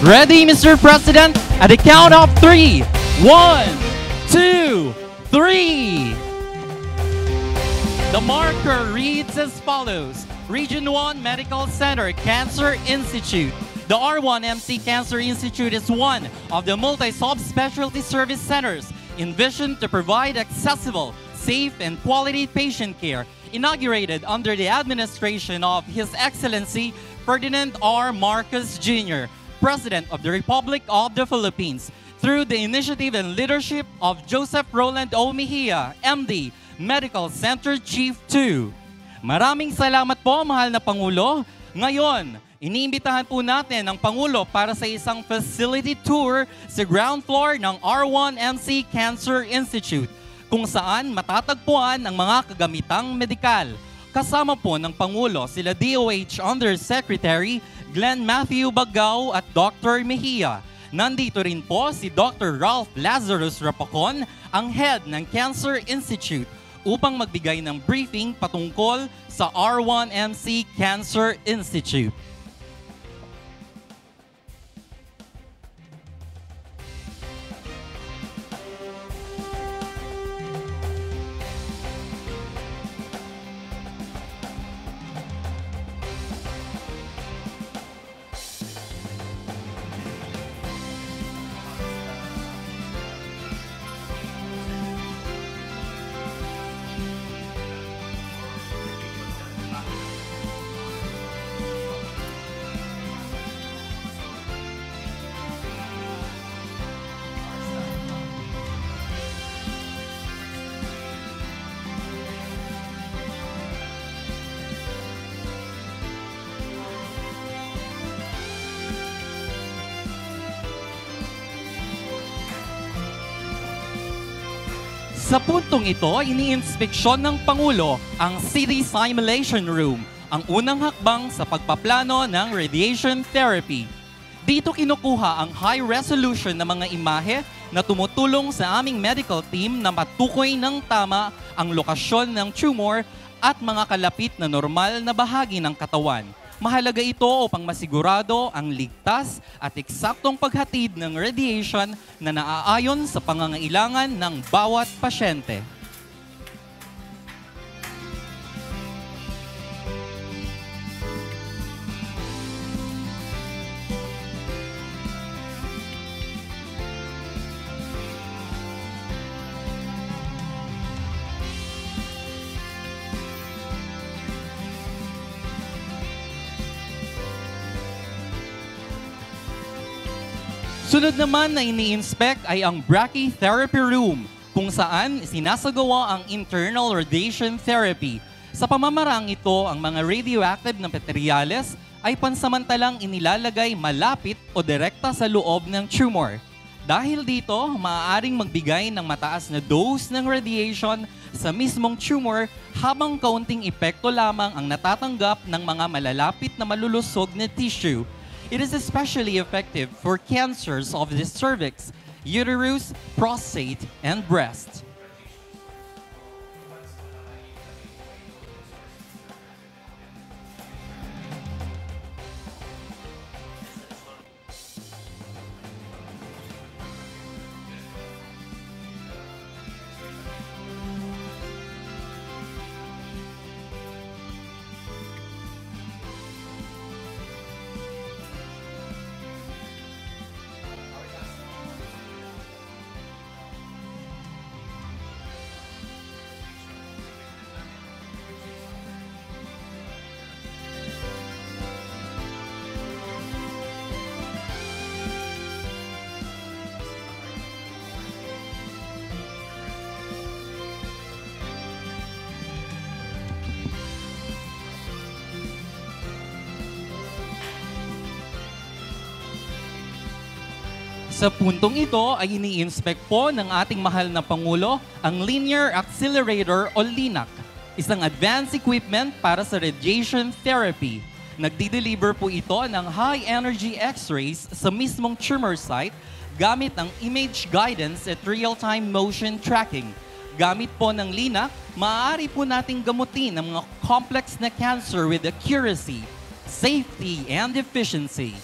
Ready, Mr. President? At the count of 3. 1, 2, 3. The marker reads as follows. Region 1 Medical Center Cancer Institute. The R1MC Cancer Institute is one of the multi-subspecialty service centers envisioned to provide accessible, safe, and quality patient care, inaugurated under the administration of His Excellency Ferdinand R. Marcos Jr., President of the Republic of the Philippines, through the initiative and leadership of Joseph Roland O. Mejia, MD, Medical Center Chief 2. Maraming salamat po, mahal na Pangulo. Ngayon, iniimbitahan po natin ang Pangulo para sa isang facility tour sa ground floor ng R1MC Cancer Institute, kung saan matatagpuan ang mga kagamitang medikal. Kasama po ng Pangulo sila DOH Undersecretary Glenn Matthew Bagao at Dr. Mejia. Nandito rin po si Dr. Ralph Lazarus Rapacon, ang head ng Cancer Institute, upang magbigay ng briefing patungkol sa R1MC Cancer Institute. Sa puntong ito, ini-inspeksyon ng Pangulo ang CT Simulation Room, ang unang hakbang sa pagpaplano ng radiation therapy. Dito kinukuha ang high resolution na mga imahe na tumutulong sa aming medical team na matukoy ng tama ang lokasyon ng tumor at mga kalapit na normal na bahagi ng katawan. Mahalaga ito upang masigurado ang ligtas at eksaktong paghatid ng radiation na naaayon sa pangangailangan ng bawat pasyente. Sunod naman na ini-inspect ay ang brachytherapy room, kung saan sinasagawa ang internal radiation therapy. Sa pamamarang ito, ang mga radioactive na materyales ay pansamantalang inilalagay malapit o direkta sa loob ng tumor. Dahil dito, maaaring magbigay ng mataas na dose ng radiation sa mismong tumor habang kaunting epekto lamang ang natatanggap ng mga malalapit na malulusog na tissue. It is especially effective for cancers of the cervix, uterus, prostate, and breast. Sa puntong ito ay ini-inspect po ng ating mahal na Pangulo ang Linear Accelerator o LINAC, isang advanced equipment para sa radiation therapy. Nagdi-deliver po ito ng high-energy X-rays sa mismong tumor site gamit ang image guidance at real-time motion tracking. Gamit po ng LINAC, maaari po nating gamutin ang mga complex na cancer with accuracy, safety, and efficiency.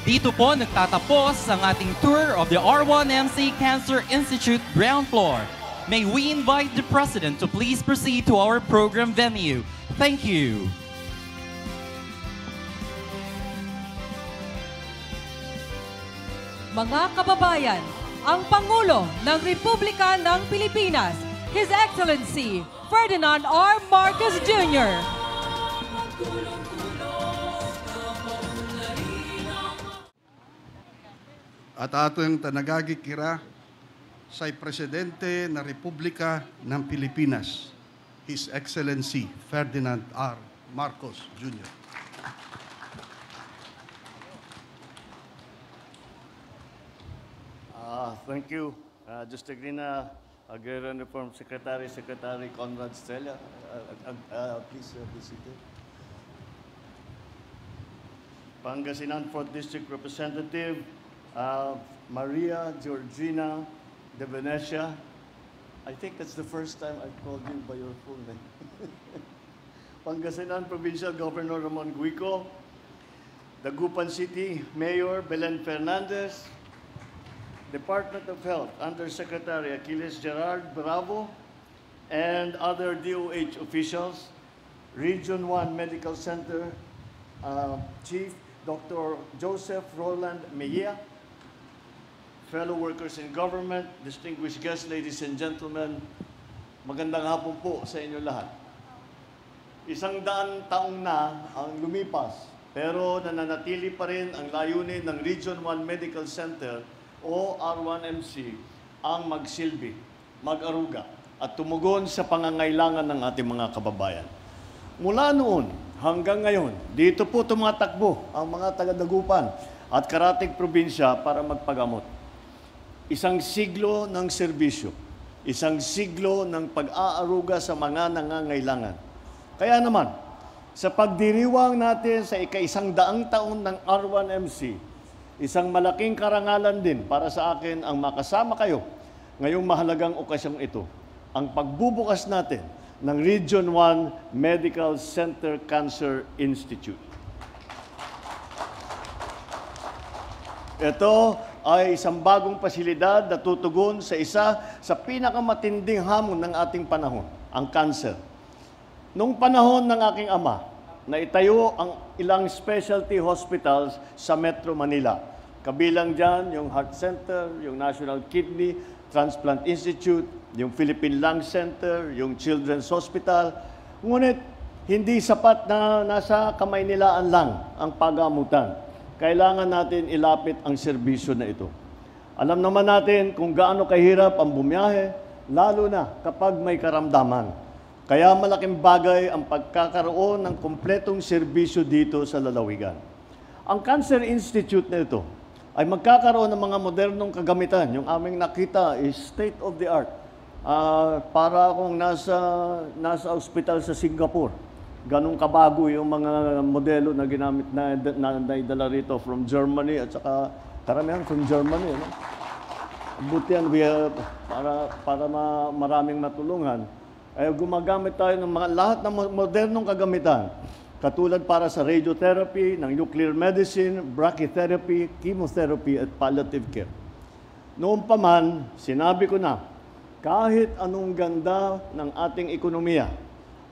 Dito po nagtatapos ang ating tour of the R1MC Cancer Institute ground floor. May we invite the President to please proceed to our program venue. Thank you. Mga kababayan, ang Pangulo ng Republika ng Pilipinas, His Excellency Ferdinand R. Marcos Jr. At atong tanagagikira sa Presidente na Republika ng Pilipinas, His Excellency Ferdinand R. Marcos Jr. Thank you, Justa Grina, Agrarian Reform Secretary Conrad Estrella. Please be seated. Pangasinan 4th District Representative, Maria Georgina de Venecia. I think that's the first time I've called you by your full name. Pangasinan Provincial Governor Ramon Guico, Dagupan City Mayor Belen Fernandez, Department of Health Undersecretary Achilles Gerard Bravo, and other DOH officials, Region 1 Medical Center Chief Dr. Joseph Roland Mejia, fellow workers in government, distinguished guests, ladies and gentlemen, magandang hapon po sa inyo lahat. 100 taong na ang lumipas, pero nananatili pa rin ang layunin ng Region 1 Medical Center o R1MC ang magsilbi, mag-aruga at tumugon sa pangangailangan ng ating mga kababayan. Mula noon hanggang ngayon, dito po tumatakbo ang mga taga-Dagupan at Karatig Probinsya para magpagamot. Isang siglo ng serbisyo, isang siglo ng pag-aaruga sa mga nangangailangan. Kaya naman, sa pagdiriwang natin sa ika-100 taon ng R1MC, isang malaking karangalan din para sa akin ang makasama kayo ngayong mahalagang okasyong ito, ang pagbubukas natin ng Region 1 Medical Center Cancer Institute. Ito ay isang bagong pasilidad na tutugon sa isa sa pinakamatinding hamon ng ating panahon, ang cancer. Noong panahon ng aking ama, na itayo ang ilang specialty hospitals sa Metro Manila. Kabilang dyan yung Heart Center, yung National Kidney Transplant Institute, yung Philippine Lung Center, yung Children's Hospital. Ngunit hindi sapat na nasa kamay nilaan lang ang pagamutan. Kailangan natin ilapit ang serbisyo na ito. Alam naman natin kung gaano kahirap ang bumiyahe, lalo na kapag may karamdaman. Kaya malaking bagay ang pagkakaroon ng kumpletong serbisyo dito sa lalawigan. Ang Cancer Institute na ito ay magkakaroon ng mga modernong kagamitan. Yung aming nakita is state of the art. Para akong nasa ospital sa Singapore. Ganong kabago yung mga modelo na ginamit na naidala rito from Germany at saka karamihan from Germany. No? Buti yan, para maraming matulungan. Ay gumagamit tayo ng lahat ng modernong kagamitan. Katulad para sa radiotherapy, ng nuclear medicine, brachytherapy, chemotherapy at palliative care. Noon pa man, sinabi ko na, kahit anong ganda ng ating ekonomiya,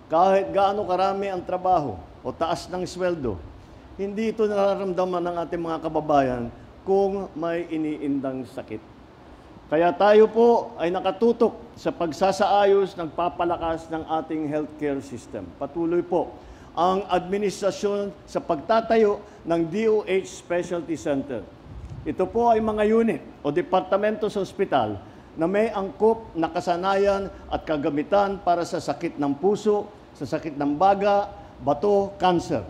kahit gaano karami ang trabaho o taas ng sweldo, hindi ito nararamdaman ng ating mga kababayan kung may iniindang sakit. Kaya tayo po ay nakatutok sa pagsasaayos ng papalakas ng ating healthcare system. Patuloy po ang administrasyon sa pagtatayo ng DOH Specialty Center. Ito po ay mga unit o departamento sa ospital na may angkop na kasanayan at kagamitan para sa sakit ng puso, sa sakit ng baga, bato, cancer.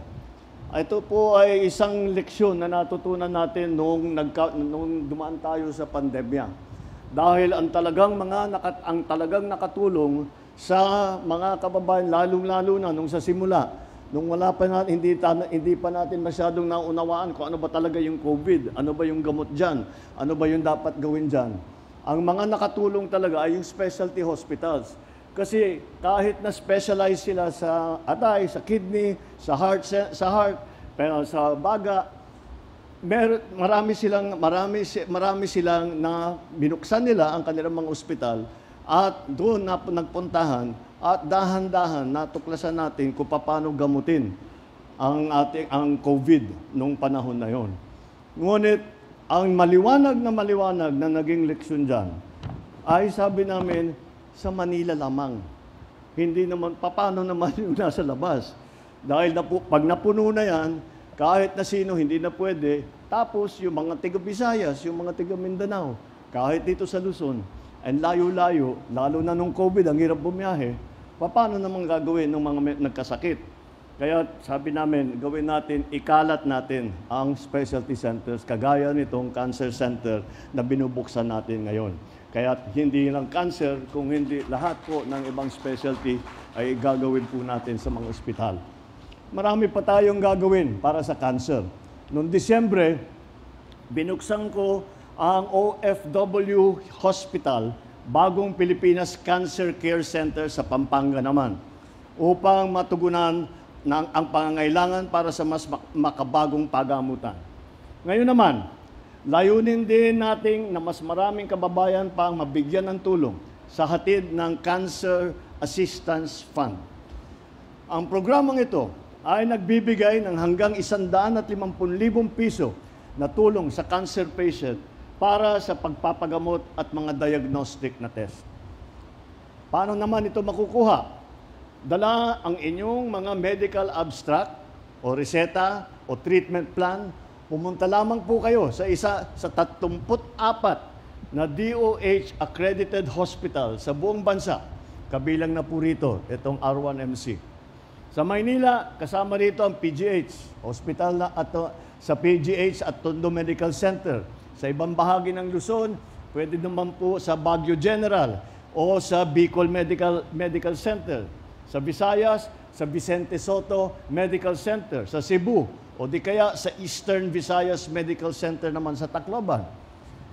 Ito po ay isang leksyon na natutunan natin nung dumaan tayo sa pandemya. Dahil ang talagang nakatulong sa mga kababayan, lalong-lalo na nung sa simula, nung wala pa natin, hindi pa natin masyadong naunawaan kung ano ba talaga yung COVID, ano ba yung gamot dyan, ano ba yung dapat gawin dyan. Ang mga nakatulong talaga ay yung specialty hospitals. Kasi kahit na specialize sila sa atay, sa kidney, sa heart, pero sa baga, marami silang na binuksan nila ang kanilang mga ospital at doon na nagpuntahan at dahan-dahan natuklasan natin kung paano gamutin ang COVID nung panahon na yon. Ngunit ang maliwanag na naging leksyon dyan ay sabi namin sa Manila lamang. Hindi naman, paano naman yung nasa labas? Dahil pag napuno na yan, kahit na sino hindi na pwede, tapos yung mga taga-Visayas, yung mga taga-Mindanao, kahit dito sa Luzon, ang layo-layo, lalo na nung COVID, ang hirap bumiyahe, paano naman gagawin ng mga nagkasakit? Kaya sabi namin, gawin natin, ikalat natin ang specialty centers, kagaya nitong cancer center na binubuksan natin ngayon. Kaya hindi lang cancer, kung hindi lahat po ng ibang specialty ay gagawin po natin sa mga ospital. Marami pa tayong gagawin para sa cancer. Noong Disyembre, binuksan ko ang OFW Hospital, Bagong Pilipinas Cancer Care Center sa Pampanga naman, upang matugunan ang pangangailangan para sa mas makabagong pagamutan. Ngayon naman, layunin din natin na mas maraming kababayan pa ang mabigyan ng tulong sa hatid ng Cancer Assistance Fund. Ang programang ito ay nagbibigay ng hanggang 150,000 piso na tulong sa cancer patient para sa pagpapagamot at mga diagnostic na test. Paano naman ito makukuha? Dala ang inyong mga medical abstract o reseta o treatment plan. Pumunta lamang po kayo sa isa sa 34 na DOH accredited hospital sa buong bansa. Kabilang na po rito itong R1MC. Sa Maynila, kasama rito ang PGH, hospital na sa PGH at Tondo Medical Center. Sa ibang bahagi ng Luzon, pwede naman po sa Baguio General o sa Bicol Medical Center. Sa Visayas, sa Vicente Soto Medical Center. Sa Cebu, o di kaya sa Eastern Visayas Medical Center naman sa Tacloban.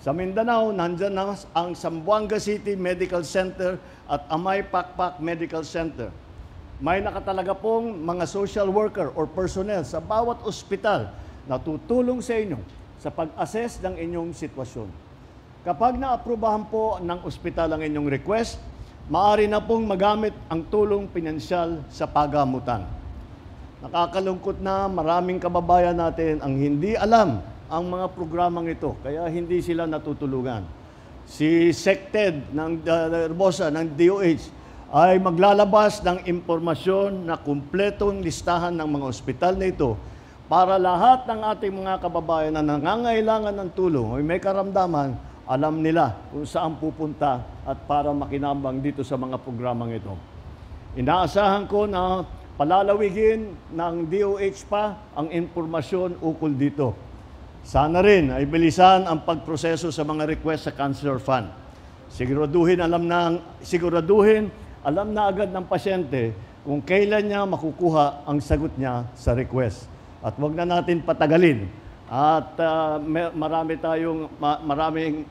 Sa Mindanao, nandyan na ang Zamboanga City Medical Center at Amay Pakpak Medical Center. May nakatalaga pong mga social worker or personnel sa bawat ospital na tutulong sa inyo sa pag-assess ng inyong sitwasyon. Kapag naaprubahan po ng ospital ang inyong request, maaari na pong magamit ang tulong pinansyal sa pagamutan. Nakakalungkot na maraming kababayan natin ang hindi alam ang mga programang ito, kaya hindi sila natutulungan. Si SecTed ng Herbosa ng DOH ay maglalabas ng impormasyon na kumpletong listahan ng mga ospital na ito para lahat ng ating mga kababayan na nangangailangan ng tulong o may karamdaman, alam nila kung saan pupunta at para makinabang dito sa mga programang ito. Inaasahan ko na palalawigin ng DOH pa ang impormasyon ukol dito. Sana rin ay bilisan ang pagproseso sa mga request sa Cancer Fund. Siguraduhin alam na agad ng pasyente kung kailan niya makukuha ang sagot niya sa request. At wag na natin patagalin. At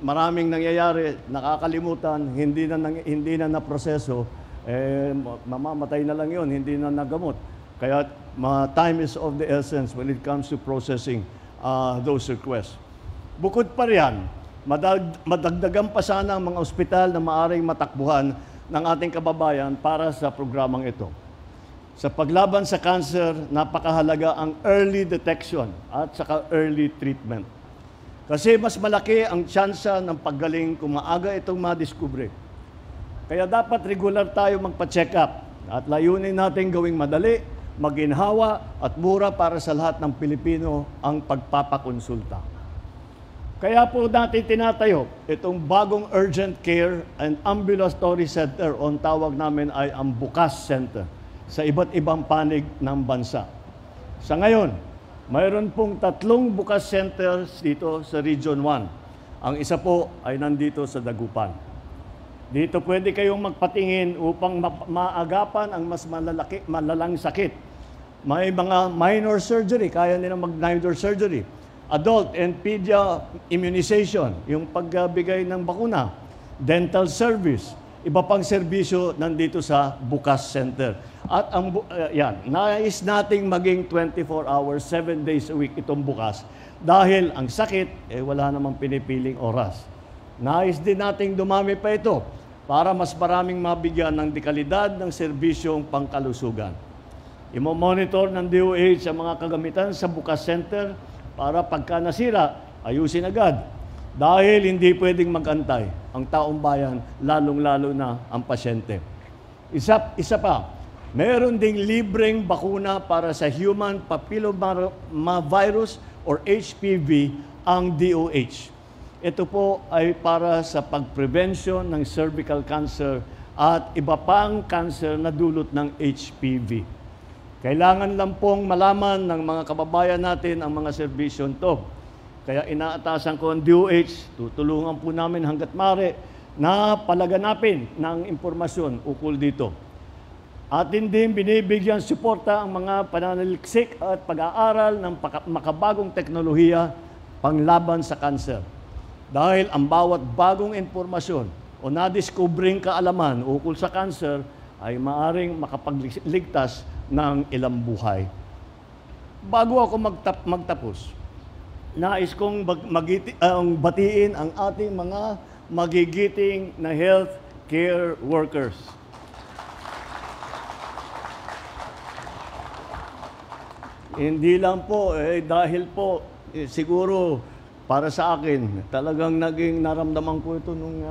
maraming nangyayari, nakakalimutan, hindi na naproseso, mamamatay na lang yun, hindi na nagamot. Kaya time is of the essence when it comes to processing those requests. Bukod pa riyan, madagdagan pa sana ang mga ospital na maaring matakbuhan ng ating kababayan para sa programang ito. Sa paglaban sa cancer, napakahalaga ang early detection at saka early treatment. Kasi mas malaki ang tsansa ng paggaling kung maaga itong madiskubre. Kaya dapat regular tayo magpa-check up at layunin natin gawing madali, maginhawa at mura para sa lahat ng Pilipino ang pagpapakonsulta. Kaya po natin tinatayo itong bagong urgent care and ambulatory center o tawag namin ay ang Bukas Center sa iba't ibang panig ng bansa. Sa ngayon, mayroon pong 3 Bukas Centers dito sa Region 1. Ang isa po ay nandito sa Dagupan. Dito pwede kayong magpatingin upang maagapan ang mas malalang sakit. May mga minor surgery, kaya nila mag-minor surgery. Adult and pedia immunization, yung pagbigay ng bakuna, dental service, iba pang serbisyo nandito sa Bukas Center. At yan, nais nating maging 24 hours, 7 days a week itong bukas. Dahil ang sakit, wala namang pinipiling oras. Nais din nating dumami pa ito para mas maraming mabigyan ng dekalidad ng serbisyong pangkalusugan. Imo-monitor ng DOH ang mga kagamitan sa Bukas Center para pagka nasira, ayusin agad. Dahil hindi pwedeng magantay ang taong bayan, lalong-lalo na ang pasyente. Isa pa, meron ding libreng bakuna para sa human papillomavirus or HPV ang DOH. Ito po ay para sa pag-prevention ng cervical cancer at iba pang cancer na dulot ng HPV. Kailangan lang pong malaman ng mga kababayan natin ang mga serbisyong to. Kaya inaatasan ko ang DOH, tutulungan po namin hanggat maaari na palaganapin ng impormasyon ukol dito. Atin din binibigyan suporta ang mga pananaliksik at pag-aaral ng makabagong teknolohiya panglaban sa kanser. Dahil ang bawat bagong impormasyon o nadiskubring kaalaman ukol sa kanser ay maaring makapagligtas ng ilang buhay. Bago ako magtapos, nais kong batiin ang ating mga magigiting na health care workers. Hindi lang po, dahil po, siguro para sa akin, talagang naging naramdaman ko ito nung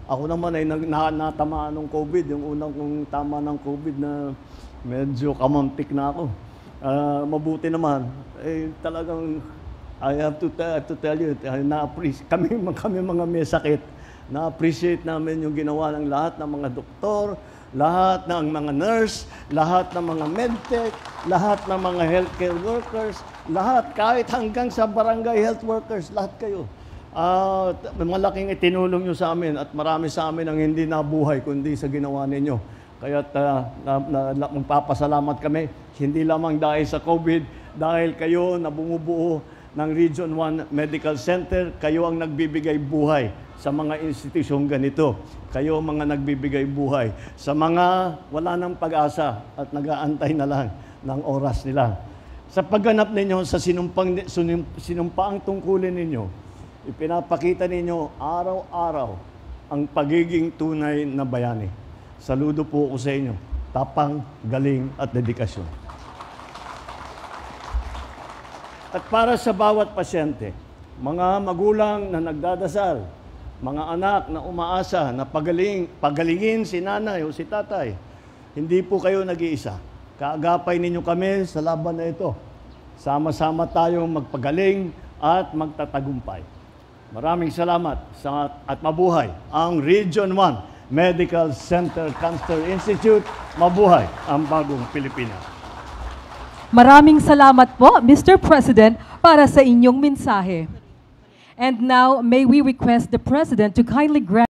ako naman ay natamaan ng COVID, yung unang kong tama ng COVID na medyo kamampik na ako. Mabuti naman, talagang I have to tell you, kami mga may sakit, na-appreciate namin yung ginawa ng lahat ng mga doktor, lahat ng mga nurse, lahat ng mga medtech, lahat ng mga healthcare workers, lahat, kahit hanggang sa barangay health workers, lahat kayo. Malaking itinulong nyo sa amin at marami sa amin ang hindi nabuhay kundi sa ginawa ninyo. Kaya magpapasalamat kami, hindi lamang dahil sa COVID, dahil kayo na bumubuo ng Region 1 Medical Center, kayo ang nagbibigay buhay sa mga institusyong ganito. Kayo mga nagbibigay buhay sa mga wala ng pag-asa at nag-aantay na lang ng oras nila. Sa pagganap ninyo sa sinumpaang tungkulin ninyo, ipinapakita ninyo araw-araw ang pagiging tunay na bayani. Saludo po ako sa inyo. Tapang, galing at dedikasyon. At para sa bawat pasyente, mga magulang na nagdadasal, mga anak na umaasa na pagalingin si nanay o si tatay, hindi po kayo nag-iisa. Kaagapay ninyo kami sa laban na ito. Sama-sama tayong magpagaling at magtatagumpay. Maraming salamat at mabuhay ang Region 1 Medical Center Cancer Institute. Mabuhay ang bagong Pilipinas. Maraming salamat po, Mr. President, para sa inyong mensahe. And now, may we request the President to kindly grant